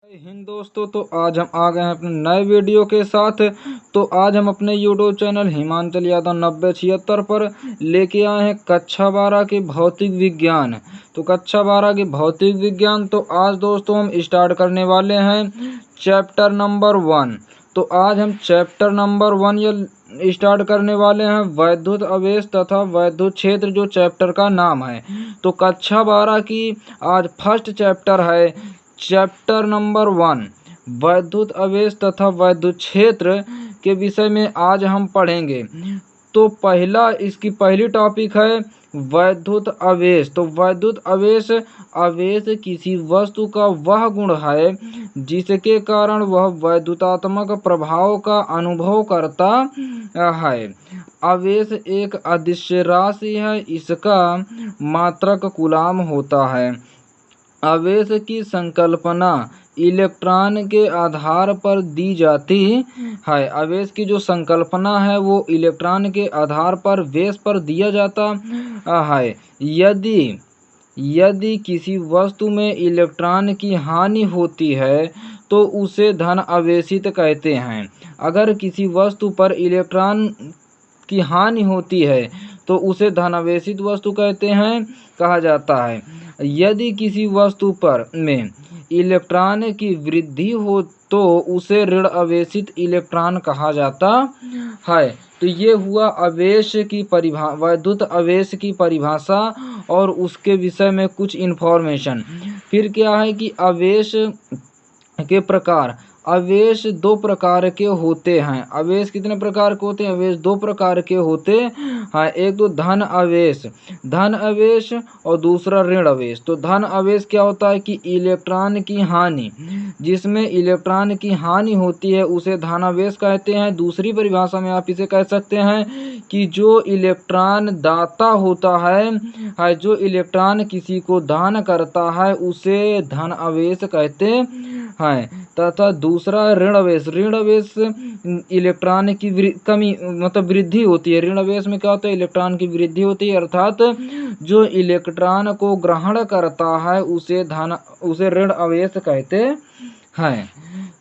हिंद दोस्तों, तो आज हम आ गए हैं अपने नए वीडियो के साथ। तो आज हम अपने यूट्यूब चैनल हिमांचल यादव 9076 पर लेके आए हैं कक्षा 12 के भौतिक विज्ञान। तो कक्षा 12 के भौतिक विज्ञान, तो आज दोस्तों हम स्टार्ट करने वाले हैं चैप्टर नंबर 1। तो आज हम चैप्टर नंबर 1 ये स्टार्ट करने वाले हैं वैद्युत आवेश तथा वैद्युत क्षेत्र, जो चैप्टर का नाम है। तो कक्षा 12 की आज फर्स्ट चैप्टर है, चैप्टर नंबर 1 वैद्युत आवेश तथा वैद्युत क्षेत्र के विषय में आज हम पढ़ेंगे। तो इसकी पहली टॉपिक है वैद्युत आवेश। तो वैद्युत आवेश आवेश किसी वस्तु का वह गुण है जिसके कारण वह वैद्युतात्मक प्रभाव का अनुभव करता है। आवेश एक अदिश राशि है, इसका मात्रक कूलाम होता है। आवेश की संकल्पना इलेक्ट्रॉन के आधार पर दी जाती है। आवेश की जो संकल्पना है वो इलेक्ट्रॉन के आधार पर बेस पर दिया जाता है। यदि किसी वस्तु में इलेक्ट्रॉन की हानि होती है तो उसे धन आवेशित कहते हैं। अगर किसी वस्तु पर इलेक्ट्रॉन की हानि होती है तो उसे धनावेशित वस्तु कहा जाता है। यदि किसी वस्तु पर में इलेक्ट्रॉन की वृद्धि हो तो उसे ऋण आवेशित इलेक्ट्रॉन कहा जाता है। तो ये हुआ आवेश की वैद्युत आवेश की परिभाषा और उसके विषय में कुछ इन्फॉर्मेशन। फिर क्या है कि आवेश के प्रकार। आवेश दो प्रकार के होते हैं। आवेश कितने प्रकार के होते हैं? आवेश दो प्रकार के होते हैं। एक तो धन आवेश और दूसरा ऋण आवेश। तो धन आवेश क्या होता है कि इलेक्ट्रॉन की हानि, जिसमें इलेक्ट्रॉन की हानि होती है उसे धन आवेश कहते हैं। दूसरी परिभाषा में आप इसे कह सकते हैं कि जो इलेक्ट्रॉन दाता होता है, जो इलेक्ट्रॉन किसी को दान करता है उसे धन आवेश कहते हैं। तथा दूसरा ऋण आवेश। ऋण आवेश इलेक्ट्रॉन की कमी मतलब वृद्धि होती है। ऋण आवेश में क्या होता है? इलेक्ट्रॉन की वृद्धि होती है, अर्थात जो इलेक्ट्रॉन को ग्रहण करता है उसे ऋण आवेश कहते हैं।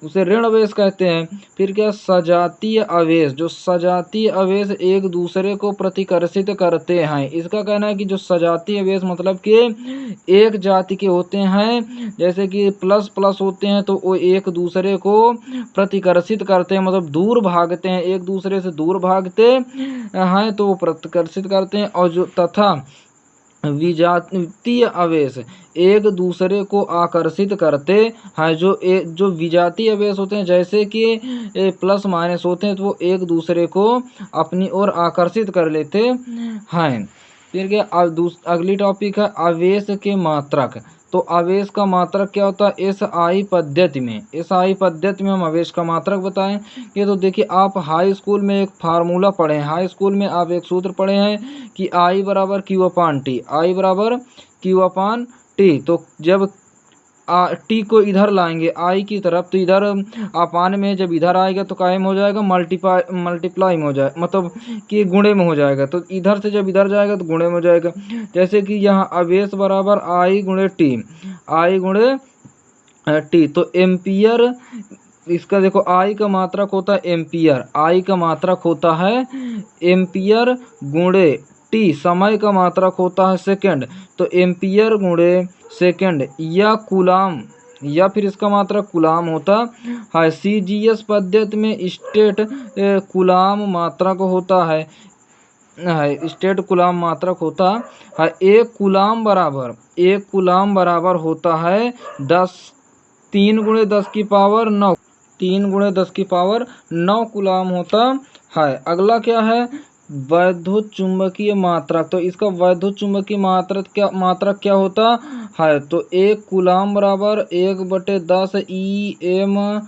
उसे ऋण आवेश कहते हैं। फिर क्या? सजातीय आवेश। जो सजातीय आवेश एक दूसरे को प्रतिकर्षित करते हैं। इसका कहना है कि जो सजातीय आवेश मतलब कि एक जाति के होते हैं, जैसे कि प्लस प्लस होते हैं तो वो एक दूसरे को प्रतिकर्षित करते हैं, मतलब दूर भागते हैं, एक दूसरे से दूर भागते हैं तो वो प्रतिकर्षित करते हैं। और जो तथा विजातीय आवेश एक दूसरे को आकर्षित करते हैं। जो विजातीय आवेश होते हैं, जैसे कि प्लस माइनस होते हैं, तो वो एक दूसरे को अपनी ओर आकर्षित कर लेते हैं। फिर क्या? अगली टॉपिक है आवेश के मात्रक। तो आवेश का मात्रक क्या होता है? एसआई पद्धति में हम आवेश का मात्रक बताएं। ये तो देखिए, आप हाई स्कूल में एक फार्मूला पढ़े हैं, हाई स्कूल में आप एक सूत्र पढ़े हैं कि I बराबर क्यू अपान टी। तो जब टी को इधर लाएंगे आई की तरफ, तो इधर अपान में जब इधर आएगा तो कायम हो जाएगा, मल्टीप्लाई में हो जाए, मतलब कि गुणे में हो जाएगा। तो इधर से जब इधर जाएगा तो गुणे में हो जाएगा। जैसे कि यहाँ आवेश बराबर आई गुणे टी। तो एम्पियर, इसका देखो आई का मात्रक होता है एम्पियर। आई का मात्रक होता है एम्पियर गुणे टी। समय का मात्रक होता है सेकंड। तो एम्पियर गुणे सेकंड या कूलाम, या फिर इसका मात्रक कूलाम होता है। सीजीएस पद्धति में स्टेट कूलाम मात्रक होता है। स्टेट कूलाम मात्रक होता है। एक कूलाम बराबर होता है 3 गुणे 10 की पावर 9। 3 गुणे 10 की पावर 9 कूलाम होता है। अगला क्या है? वैद्युत चुंबकीय मात्रक। तो इसका वैद्युत चुंबकीय मात्रक क्या होता है? तो एक कूलाम बराबर 1/10 EMU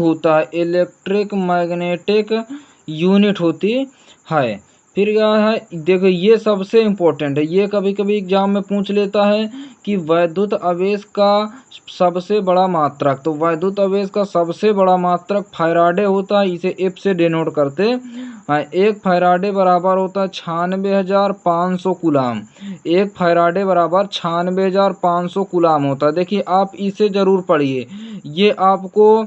होता है, इलेक्ट्रिक मैग्नेटिक यूनिट होती है। फिर क्या है? देखो, ये सबसे इम्पोर्टेंट है, ये कभी कभी एग्जाम में पूछ लेता है कि वैद्युत आवेश का सबसे बड़ा मात्रक। तो वैद्युत आवेश का सबसे बड़ा मात्रक फैराडे होता है, इसे F से डिनोट करते हैं। एक फैराडे बराबर होता है 96,500 कूलाम। एक फैराडे बराबर 96,500 कूलाम होता है। देखिए, आप इसे जरूर पढ़िए, ये आपको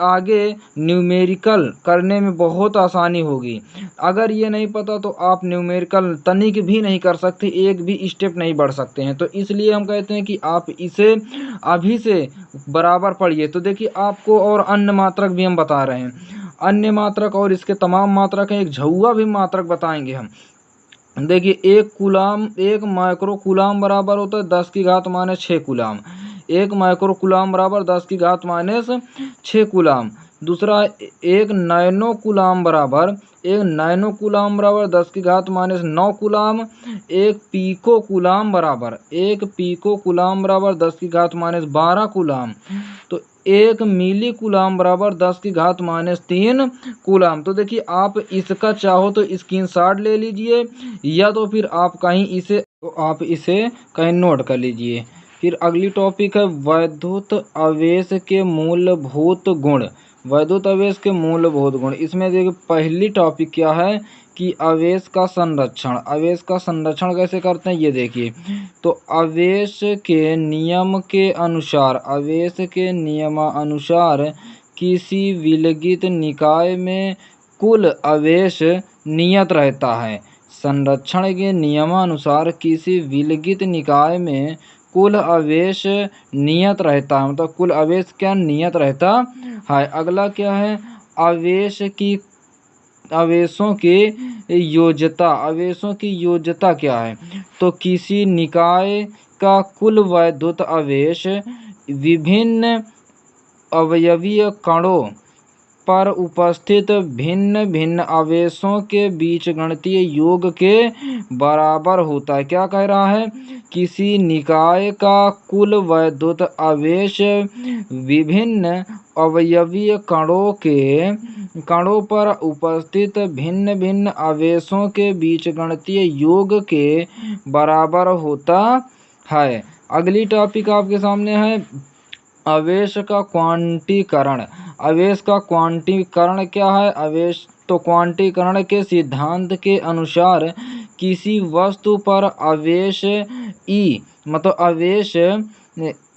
आगे न्यूमेरिकल करने में बहुत आसानी होगी। अगर ये नहीं पता तो आप न्यूमेरिकल तनिक भी नहीं कर सकते, एक भी स्टेप नहीं बढ़ सकते हैं। तो इसलिए हम कहते हैं कि आप इसे अभी से बराबर पढ़िए। तो देखिए आपको और अन्य मात्रक भी हम बता रहे हैं, अन्य मात्रक और इसके तमाम मात्रक हैं। एक झौआ भी मात्रक बताएंगे हम। देखिए एक माइक्रो कूलाम बराबर होता है 10⁻⁻6 कूलाम। एक माइक्रो कूलाम बराबर 10⁻⁻6 कूलाम। दूसरा एक नैनो कूलाम बराबर 10⁻⁹ कूलाम। एक पीको कूलाम बराबर 10⁻12 कूलाम। तो एक मिली कूलाम बराबर 10⁻³ कूलाम। तो देखिए आप इसका चाहो तो स्क्रीनशॉट ले लीजिए, या तो फिर आप इसे कहीं नोट कर लीजिए। फिर अगली टॉपिक है वैद्युत आवेश के मूलभूत गुण। वैद्युत आवेश के मूलभूत गुण, इसमें देखिए पहली टॉपिक क्या है कि आवेश का संरक्षण। आवेश का संरक्षण कैसे करते हैं ये देखिए। तो आवेश के नियमानुसार किसी विलगित निकाय में कुल आवेश नियत रहता है। संरक्षण के नियमानुसार किसी विलगित निकाय में कुल आवेश नियत रहता है, मतलब कुल आवेश क्या नियत रहता है। अगला क्या है, आवेशों की योज्यता क्या है। तो किसी निकाय का कुल वैद्युत आवेश विभिन्न अवयवीय कणों पर उपस्थित भिन्न भिन्न आवेशों के बीच गणितीय योग के बराबर होता है। क्या कह रहा है, किसी निकाय का कुल वैद्युत आवेश विभिन्न अवयवीय कणों पर उपस्थित भिन्न भिन्न आवेशों के बीच गणितीय योग के बराबर होता है। अगली टॉपिक आपके सामने है आवेश का क्वांटीकरण। आवेश का क्वांटीकरण क्या है। तो क्वांटीकरण के सिद्धांत के अनुसार किसी वस्तु पर आवेश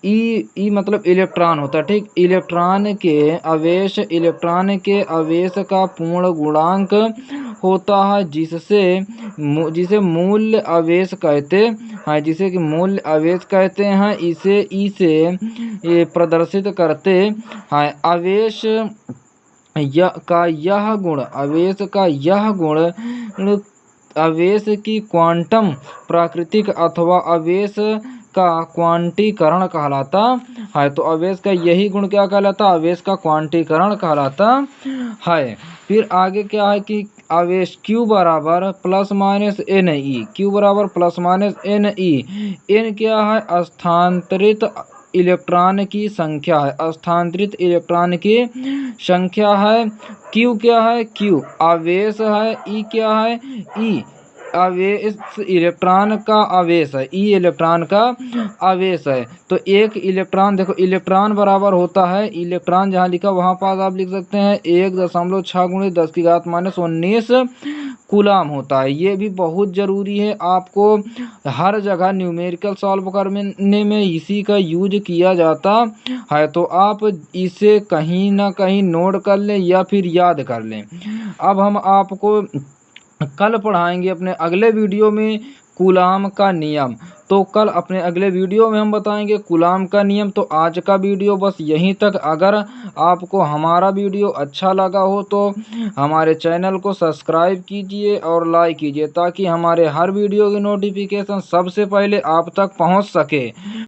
ई मतलब इलेक्ट्रॉन होता है, ठीक। इलेक्ट्रॉन के आवेश का पूर्ण गुणांक होता है, जिसे मूल्य आवेश कहते हैं, जिसे कि मूल्य आवेश कहते हैं। इसे ई से प्रदर्शित करते हैं। आवेश का यह गुण आवेश की क्वांटम प्राकृतिक अथवा आवेश का क्वांटीकरण कहलाता है। तो आवेश का यही गुण क्या कहलाता है, आवेश का क्वांटीकरण कहलाता है। फिर आगे क्या है कि आवेश Q बराबर ±NE। Q बराबर ±NE। N क्या है, स्थानांतरित इलेक्ट्रॉन की संख्या है, स्थानांतरित इलेक्ट्रॉन की संख्या है। Q क्या है, Q आवेश है। E क्या है, E आवेश इलेक्ट्रॉन का आवेश है, ई इलेक्ट्रॉन का आवेश है। तो एक इलेक्ट्रॉन, देखो इलेक्ट्रॉन बराबर होता है, इलेक्ट्रॉन जहाँ लिखा वहाँ पास आप लिख सकते हैं 1.6 × 10⁻¹৯ कूलाम होता है। ये भी बहुत ज़रूरी है, आपको हर जगह न्यूमेरिकल सॉल्व करने में इसी का यूज किया जाता है। तो आप इसे कहीं ना कहीं नोट कर लें या फिर याद कर लें। अब हम आपको कल पढ़ाएंगे अपने अगले वीडियो में कूलाम का नियम। तो कल अपने अगले वीडियो में हम बताएंगे कूलाम का नियम। तो आज का वीडियो बस यहीं तक। अगर आपको हमारा वीडियो अच्छा लगा हो तो हमारे चैनल को सब्सक्राइब कीजिए और लाइक कीजिए, ताकि हमारे हर वीडियो की नोटिफिकेशन सबसे पहले आप तक पहुंच सके।